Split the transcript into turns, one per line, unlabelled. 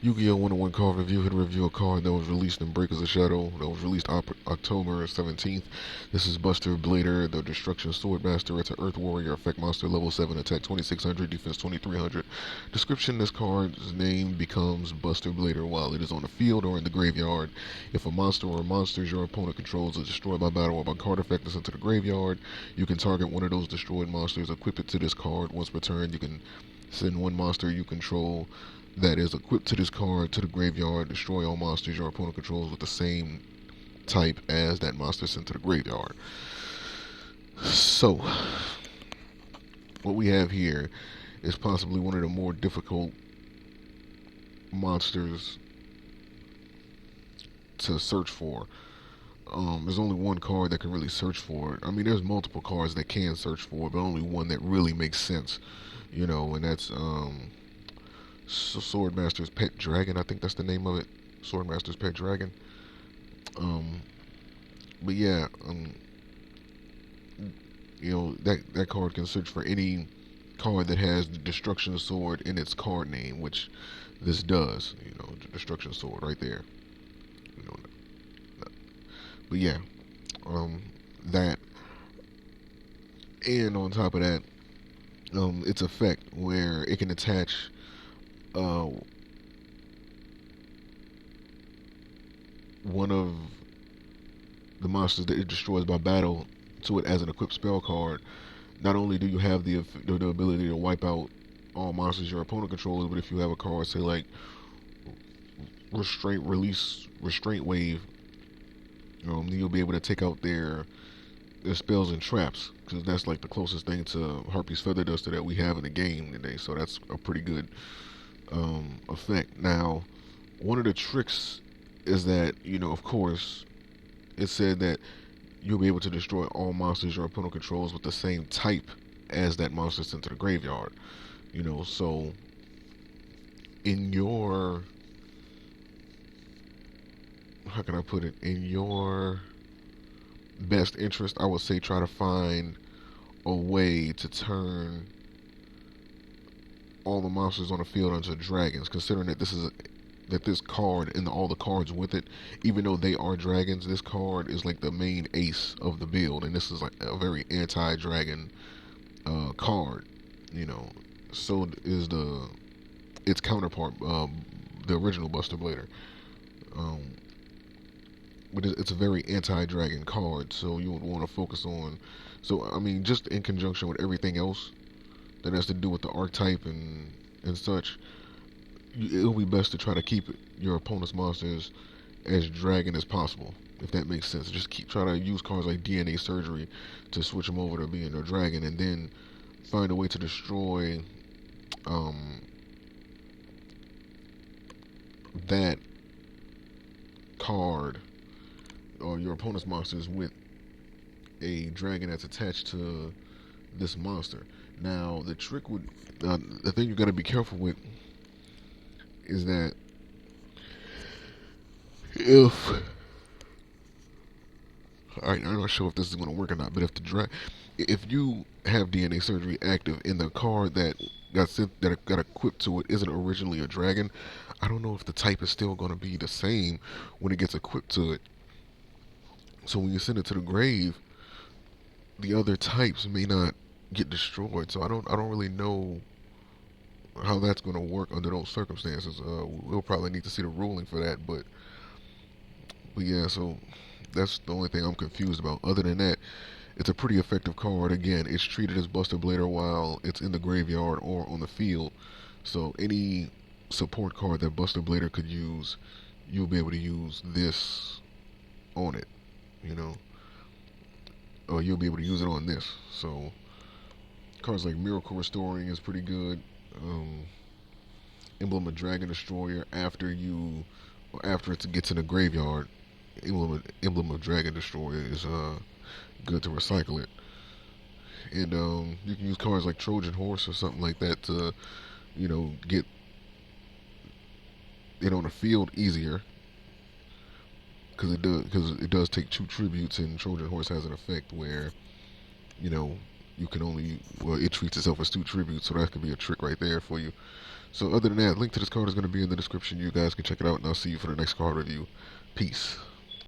YuGiOh101 card review. Hit review a card that was released in Breakers of Shadow. That was released October 17th. This is Buster Blader, the Destruction Swordmaster. It's an Earth Warrior, effect monster, level 7, attack 2600, defense 2300. Description: this card's name becomes Buster Blader while it is on the field or in the graveyard. If a monster or monsters your opponent controls is destroyed by battle or by card effect is into the graveyard, you can target one of those destroyed monsters, equip it to this card. Once per turn, you can send one monster you control that is equipped to this card to the graveyard. Destroy all monsters your opponent controls with the same type as that monster sent to the graveyard. So, what we have here is possibly one of the more difficult monsters to search for. There's only one card that can really search for it. I mean, there's multiple cards that can search for it, but only one that really makes sense, and that's Swordmaster's Pet Dragon. I think that's the name of it. Swordmaster's Pet Dragon. Um, but yeah, that card can search for any card that has the Destruction Sword in its card name, which this does. The Destruction Sword right there. You know, but yeah, that, and on top of that, its effect where it can attach one of the monsters that it destroys by battle to it as an equipped spell card. Not only do you have the ability to wipe out all monsters your opponent controls, but if you have a card, say like Restraint Wave, then you'll be able to take out their spells and traps, because that's like the closest thing to Harpy's Feather Duster that we have in the game today. So that's a pretty good effect. Now, one of the tricks is that, of course, it said that you'll be able to destroy all monsters your opponent controls with the same type as that monster sent to the graveyard. So in your, how can I put it? In your best interest, I would say try to find a way to turn all the monsters on the field into dragons, considering that this card and all the cards with it, even though they are dragons, this card is like the main ace of the build, and this is like a very anti-dragon card. So is its counterpart, the original Buster Blader. But it's a very anti-dragon card, so you would want to focus on. So I mean, just in conjunction with everything else that has to do with the archetype and such, it'll be best to try to keep your opponent's monsters as dragon as possible, if that makes sense. Just try to use cards like DNA Surgery to switch them over to being a dragon, and then find a way to destroy that card or your opponent's monsters with a dragon that's attached to this monster. Now, the trick would, the thing you got to be careful with is that if, alright, I'm not sure if this is going to work or not, but if you have DNA Surgery active in the card that got equipped to it isn't originally a dragon, I don't know if the type is still going to be the same when it gets equipped to it. So when you send it to the grave, the other types may not get destroyed. So I don't really know how that's going to work under those circumstances. We'll probably need to see the ruling for that, but yeah. So that's the only thing I'm confused about. Other than that, it's a pretty effective card. Again, it's treated as Buster Blader while it's in the graveyard or on the field. So any support card that Buster Blader could use, you'll be able to use this on it. Or you'll be able to use it on this. So cards like Miracle Restoring is pretty good. Emblem of Dragon Destroyer, after it gets in the graveyard, Emblem of Dragon Destroyer is good to recycle it. And you can use cards like Trojan Horse or something like that to get it on the field easier, because it does take 2 tributes, and Trojan Horse has an effect where you can only, it treats itself as 2 tributes, so that could be a trick right there for you. So other than that, link to this card is going to be in the description. You guys can check it out, and I'll see you for the next card review. Peace.